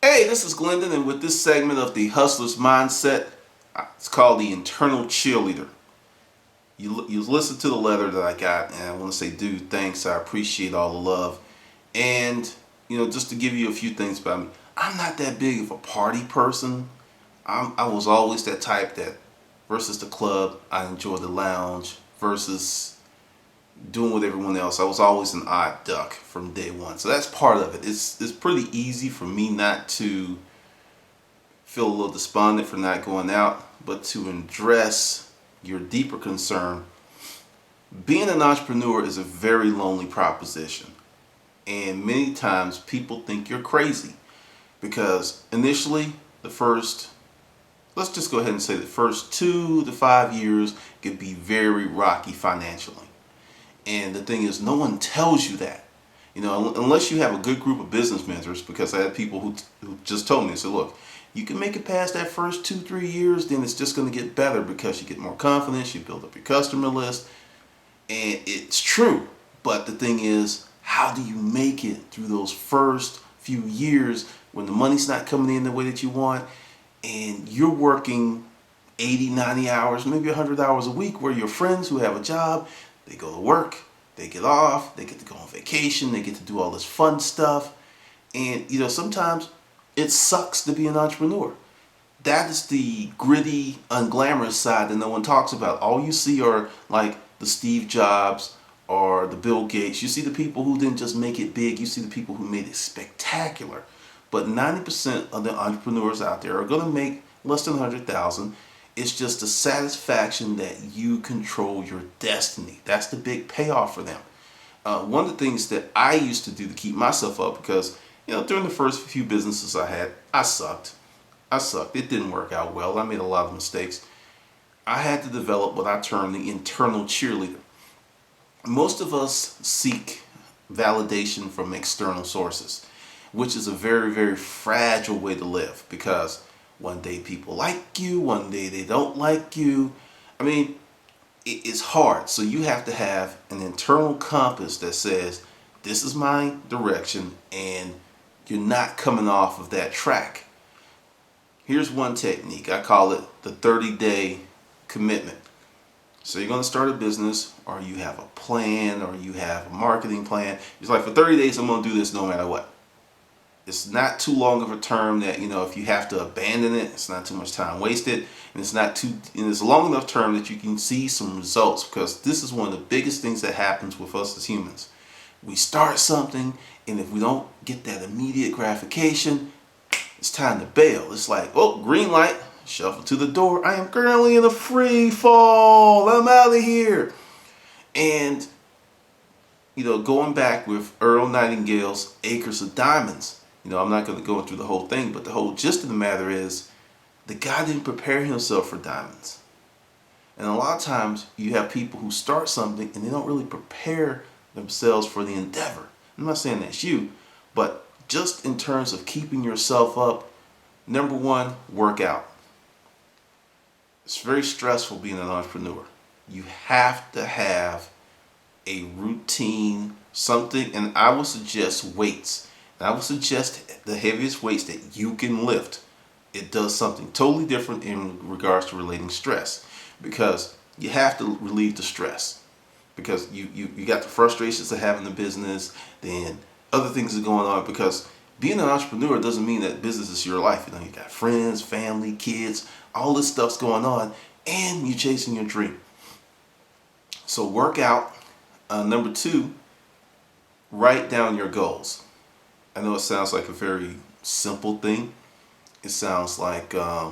Hey, this is Glendon, and with this segment of the Hustler's Mindset, it's called the Internal Cheerleader. You listen to the letter that I got, and I want to say, dude, thanks. I appreciate all the love. And, just to give you a few things about me, I'm not that big of a party person. I was always that type that, versus the club, I enjoy the lounge, versus doing with everyone else. I was always an odd duck from day one. So that's part of it. It's pretty easy for me not to feel a little despondent for not going out, but to address your deeper concern, being an entrepreneur is a very lonely proposition. And many times people think you're crazy because initially, the first, let's just go ahead and say the first 2 to 5 years could be very rocky financially. And the thing is, no one tells you that. Unless you have a good group of business mentors, because I had people who just told me, they said, look, you can make it past that first 2, 3 years, then it's just going to get better because you get more confidence, you build up your customer list, and it's true. But the thing is, how do you make it through those first few years when the money's not coming in the way that you want, and you're working 80, 90 hours, maybe 100 hours a week, where your friends who have a job, they go to work, they get off, they get to go on vacation, they get to do all this fun stuff. And, sometimes it sucks to be an entrepreneur. That is the gritty, unglamorous side that no one talks about. All you see are like the Steve Jobs or the Bill Gates. You see the people who didn't just make it big, you see the people who made it spectacular. But 90% of the entrepreneurs out there are going to make less than 100,000. It's just the satisfaction that you control your destiny. That's the big payoff for them. One of the things that I used to do to keep myself up, because during the first few businesses I had, I sucked. It didn't work out well. I made a lot of mistakes. I had to develop what I term the internal cheerleader. Most of us seek validation from external sources, which is a very, very fragile way to live, because one day people like you, one day they don't like you. I mean, it's hard. So you have to have an internal compass that says, this is my direction, and you're not coming off of that track. Here's one technique. I call it the 30-day commitment. So you're going to start a business, or you have a plan, or you have a marketing plan. It's like, for 30 days, I'm going to do this no matter what. It's not too long of a term that, if you have to abandon it, it's not too much time wasted. And it's a long enough term that you can see some results, because this is one of the biggest things that happens with us as humans. We start something, and if we don't get that immediate gratification, it's time to bail. It's like, oh, green light, shuffle to the door. I am currently in a free fall. I'm out of here. And, going back with Earl Nightingale's Acres of Diamonds, I'm not going to go through the whole thing, but the whole gist of the matter is, the guy didn't prepare himself for diamonds. And a lot of times you have people who start something and they don't really prepare themselves for the endeavor. I'm not saying that's you, but just in terms of keeping yourself up, number one, work out. It's very stressful being an entrepreneur. You have to have a routine, something, and I would suggest weights. I would suggest the heaviest weights that you can lift. It does something totally different in regards to relating stress, because you have to relieve the stress, because you got the frustrations of having the business, then other things are going on, because being an entrepreneur doesn't mean that business is your life. You got friends, family, kids, all this stuff's going on, and you're chasing your dream. So work out. Number two, write down your goals. I know it sounds like a very simple thing. It sounds like, I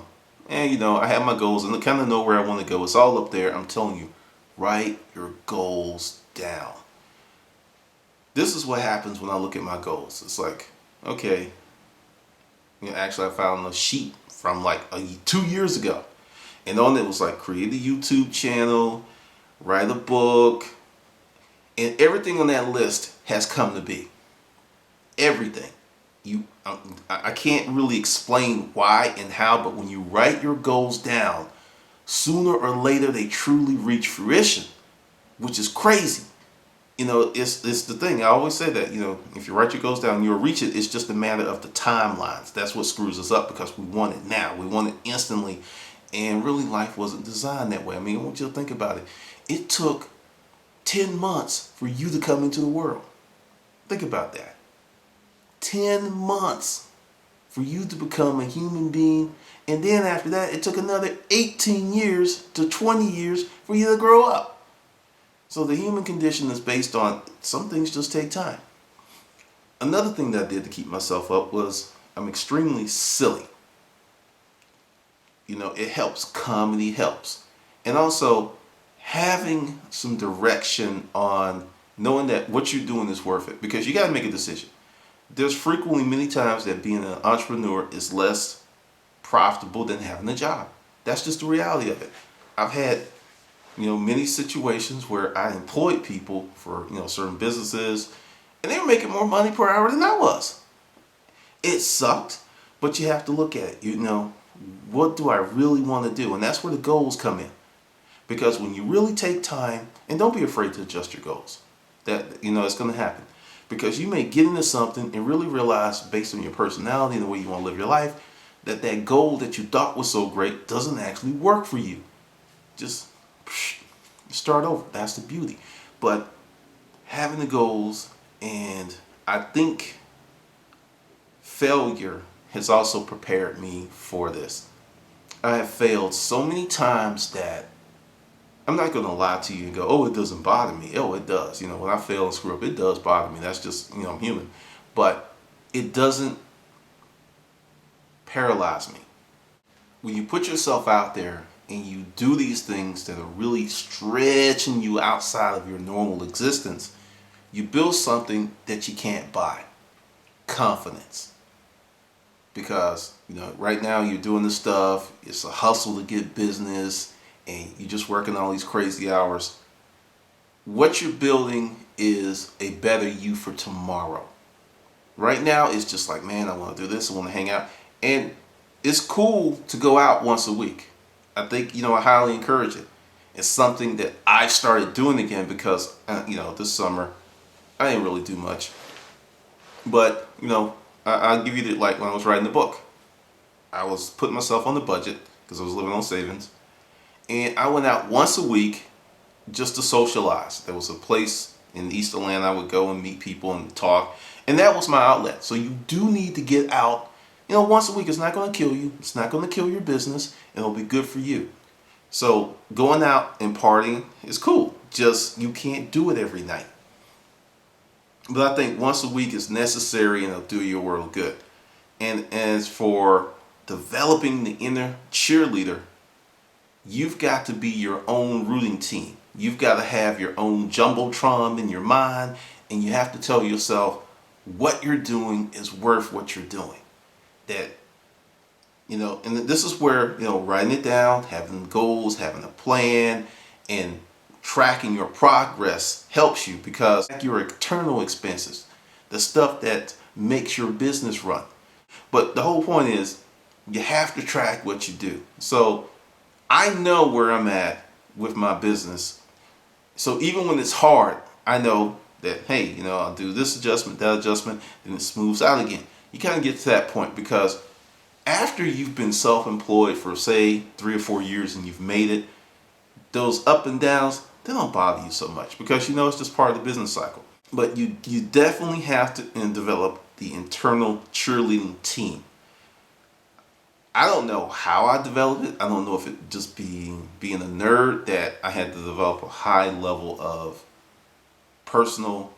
have my goals and I kind of know where I want to go. It's all up there. I'm telling you, write your goals down. This is what happens when I look at my goals. It's like, okay, actually I found a sheet from like 2 years ago. And on it was like, create a YouTube channel, write a book, and everything on that list has come to be. Everything. I can't really explain why and how, but when you write your goals down, sooner or later they truly reach fruition, which is crazy. It's the thing. I always say that, if you write your goals down, you'll reach it. It's just a matter of the timelines. That's what screws us up, because we want it now. We want it instantly. And really, life wasn't designed that way. I mean, I want you to think about it. It took 10 months for you to come into the world. Think about that. 10 months for you to become a human being. And then after that, it took another 18 years to 20 years for you to grow up. So the human condition is based on some things just take time. Another thing that I did to keep myself up was I'm extremely silly. It helps. Comedy helps. And also having some direction on knowing that what you're doing is worth it, because you got to make a decision. There's frequently many times that being an entrepreneur is less profitable than having a job. That's just the reality of it. I've had many situations where I employed people for certain businesses, and they were making more money per hour than I was. It sucked, but you have to look at it. What do I really want to do? And that's where the goals come in. Because when you really take time, and don't be afraid to adjust your goals, that it's going to happen. Because you may get into something and really realize, based on your personality and the way you want to live your life, that goal that you thought was so great doesn't actually work for you. Just start over. That's the beauty. But having the goals, and I think failure has also prepared me for this. I have failed so many times that I'm not going to lie to you and go, oh, it doesn't bother me. Oh, it does. When I fail and screw up, it does bother me. That's just, I'm human. But it doesn't paralyze me. When you put yourself out there and you do these things that are really stretching you outside of your normal existence, you build something that you can't buy. Confidence. Because, right now you're doing this stuff, it's a hustle to get business, and you're just working all these crazy hours. What you're building is a better you for tomorrow. Right now, it's just like, man, I want to do this, I want to hang out. And it's cool to go out once a week. I think, I highly encourage it. It's something that I started doing again because, this summer, I didn't really do much. But, I'll give you like when I was writing the book. I was putting myself on the budget because I was living on savings. And I went out once a week just to socialize. There was a place in East Atlanta I would go and meet people and talk. And that was my outlet. So you do need to get out. Once a week. It's not going to kill you. It's not going to kill your business. And it'll be good for you. So going out and partying is cool. Just you can't do it every night. But I think once a week is necessary, and it'll do your world good. And as for developing the inner cheerleader, you've got to be your own rooting team. You've got to have your own jumbotron in your mind, and you have to tell yourself what you're doing is worth what you're doing. That, and this is where, writing it down, having goals, having a plan, and tracking your progress helps you, because your internal expenses, the stuff that makes your business run. But the whole point is you have to track what you do. So I know where I'm at with my business. So even when it's hard, I know that, hey, I'll do this adjustment, that adjustment, and it smooths out again. You kind of get to that point, because after you've been self-employed for, say, 3 or 4 years and you've made it, those up and downs, they don't bother you so much, because it's just part of the business cycle. But you definitely have to develop the internal cheerleading team. I don't know how I developed it. I don't know if it just being a nerd that I had to develop a high level of personal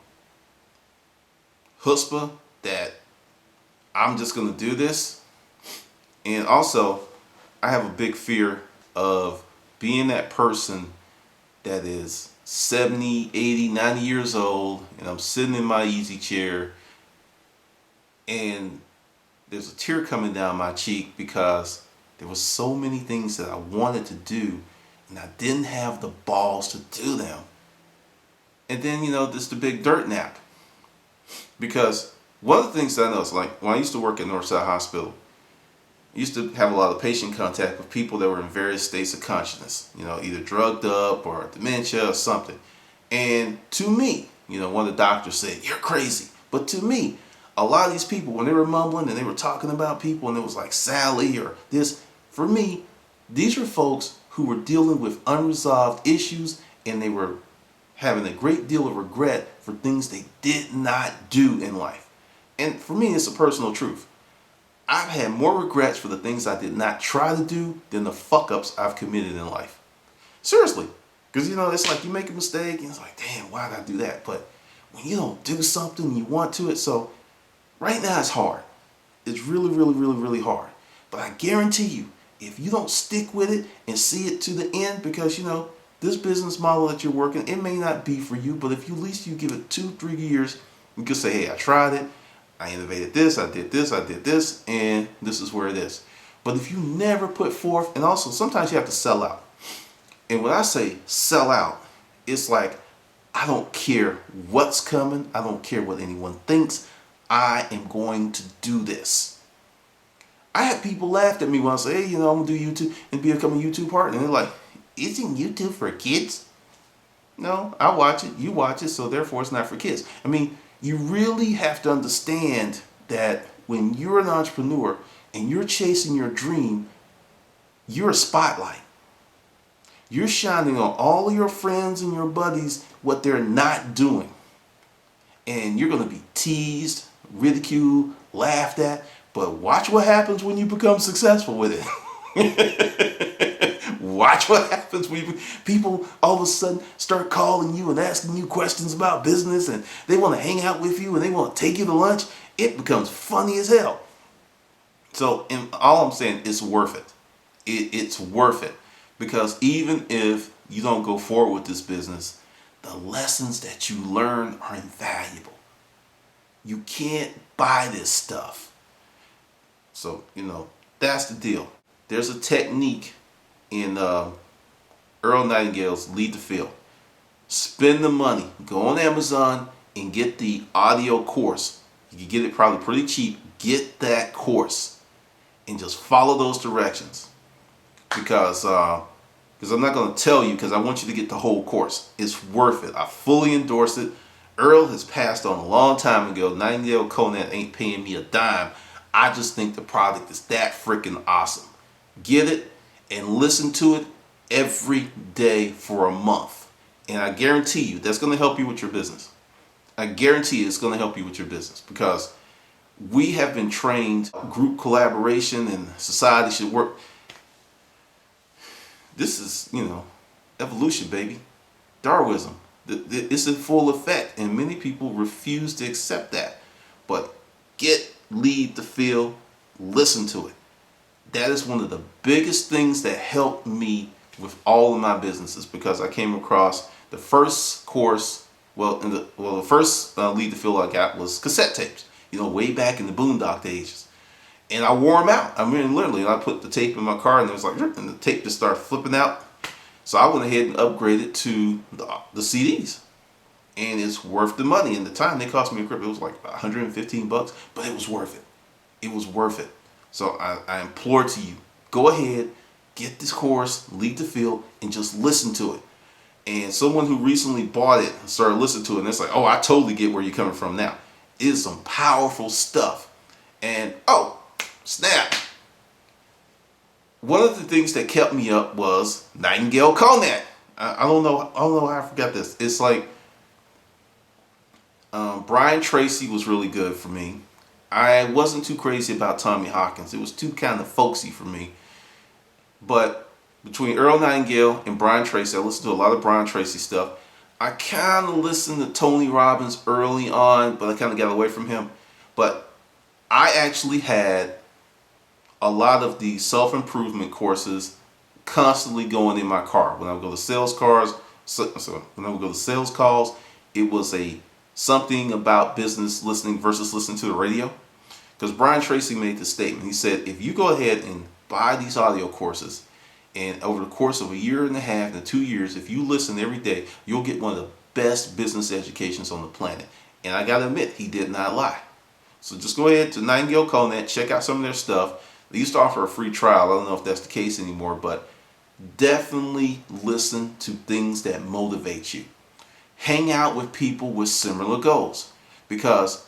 chutzpah that I'm just going to do this. And also, I have a big fear of being that person that is 70, 80, 90 years old, and I'm sitting in my easy chair, and there's a tear coming down my cheek because there were so many things that I wanted to do, and I didn't have the balls to do them. And then, this the big dirt nap. Because one of the things that I noticed, like when I used to work at Northside Hospital, I used to have a lot of patient contact with people that were in various states of consciousness, either drugged up or dementia or something. And to me, One of the doctors said, "You're crazy." But to me, a lot of these people, when they were mumbling and they were talking about people and it was like Sally or this, for me, these were folks who were dealing with unresolved issues, and they were having a great deal of regret for things they did not do in life. And for me, it's a personal truth. I've had more regrets for the things I did not try to do than the fuck ups I've committed in life. Seriously. Because, it's like you make a mistake and it's like, damn, why did I do that? But when you don't do something, you want to it. So right now it's hard. It's really, really, really, really hard. But I guarantee you, if you don't stick with it and see it to the end, because, this business model that you're working, it may not be for you, but if you at least you give it 2-3 years, you can say, hey, I tried it. I innovated this, I did this, and this is where it is. But if you never put forth, and also sometimes you have to sell out. And when I say sell out, it's like, I don't care what's coming. I don't care what anyone thinks. I am going to do this. I had people laugh at me when I say, hey, I'm going to do YouTube and become a YouTube partner. And they're like, isn't YouTube for kids? No, I watch it. You watch it. So therefore, it's not for kids. I mean, you really have to understand that when you're an entrepreneur and you're chasing your dream, you're a spotlight. You're shining on all of your friends and your buddies what they're not doing. And you're going to be teased, ridiculed, laughed at. But watch what happens when you become successful with it. Watch what happens when people all of a sudden start calling you and asking you questions about business, and they want to hang out with you and they want to take you to lunch. It becomes funny as hell. So, all I'm saying, it's worth it. It's worth it. Because even if you don't go forward with this business, the lessons that you learn are invaluable. You can't buy this stuff. So, that's the deal. There's a technique in Earl Nightingale's Lead the Field. Spend the money. Go on Amazon and get the audio course. You can get it probably pretty cheap. Get that course and just follow those directions. Because I'm not going to tell you, because I want you to get the whole course. It's worth it. I fully endorse it. Earl has passed on a long time ago. Nightingale Conant ain't paying me a dime. I just think the product is that freaking awesome. Get it and listen to it every day for a month. And I guarantee you that's going to help you with your business. I guarantee you it's going to help you with your business, because we have been trained group collaboration and society should work. This is, evolution, baby. Darwinism. It's in full effect, and many people refuse to accept that. But Lead the Field, listen to it. That is one of the biggest things that helped me with all of my businesses, because I came across the first course. The first Lead the Field I got was cassette tapes. Way back in the Boondock days. And I wore them out. I mean, literally, I put the tape in my car, and it was like, and the tape just started flipping out. So I went ahead and upgraded to the CDs. And it's worth the money. And the time they cost me a grip, it was like $115, but it was worth it. It was worth it. So I implore to you, go ahead, get this course, Lead the Field, and just listen to it. And someone who recently bought it started listening to it, and it's like, oh, I totally get where you're coming from now. It is some powerful stuff. And, snap. One of the things that kept me up was Nightingale Conant. I don't know how I forgot this. It's like Brian Tracy was really good for me. I wasn't too crazy about Tommy Hawkins. It was too kind of folksy for me. But between Earl Nightingale and Brian Tracy, I listened to a lot of Brian Tracy stuff. I kind of listened to Tony Robbins early on, but I kind of got away from him. But I actually had a lot of the self-improvement courses constantly going in my car. When I would go to sales calls, it was something about business listening versus listening to the radio. Because Brian Tracy made this statement. He said, if you go ahead and buy these audio courses, and over the course of a year and a half to 2 years, if you listen every day, you'll get one of the best business educations on the planet. And I gotta admit, he did not lie. So just go ahead to Nightingale Conant, check out some of their stuff. They used to offer a free trial. I don't know if that's the case anymore, but definitely listen to things that motivate you. Hang out with people with similar goals, because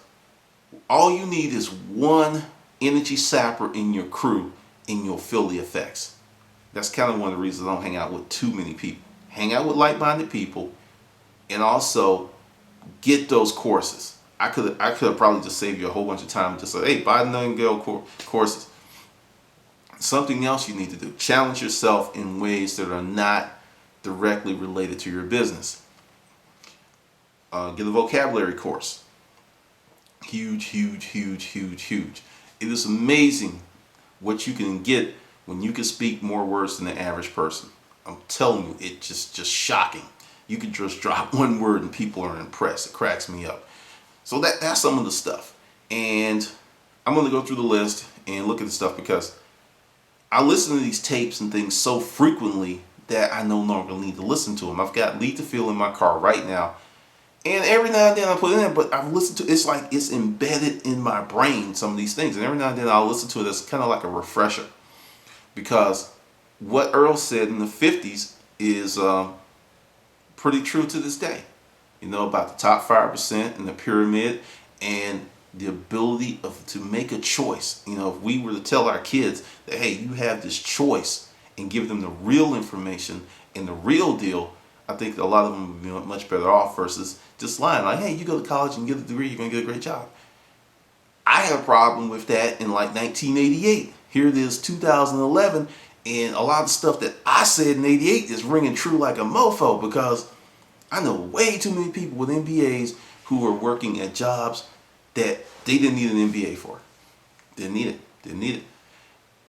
all you need is one energy sapper in your crew and you'll feel the effects. That's kind of one of the reasons I don't hang out with too many people. Hang out with like-minded people, and also get those courses. I could have probably just saved you a whole bunch of time and just say, hey, buy the Nightingale courses. Something else you need to do: challenge yourself in ways that are not directly related to your business. Get a vocabulary course. Huge, huge, huge, huge, huge. It is amazing what you can get when you can speak more words than the average person. I'm telling you, it's just shocking. You can just drop one word and people are impressed. It cracks me up. So that's some of the stuff. And I'm going to go through the list and look at the stuff, because I listen to these tapes and things so frequently that I no longer need to listen to them. I've got Lead to Feel in my car right now. And every now and then I put it in, but I've listened to it's like it's embedded in my brain, some of these things. And every now and then I'll listen to it as kind of like a refresher. Because what Earl said in the 50s is pretty true to this day. You know, about the top 5% in the pyramid, and the ability to make a choice. You know, if we were to tell our kids that, hey, you have this choice, and give them the real information and the real deal, I think a lot of them would be much better off versus just lying like, hey, you go to college and get a degree, you're going to get a great job. I had a problem with that in like 1988. Here it is, 2011, and a lot of stuff that I said in 88 is ringing true like a mofo, because I know way too many people with MBAs who are working at jobs that they didn't need an MBA for. Didn't need it.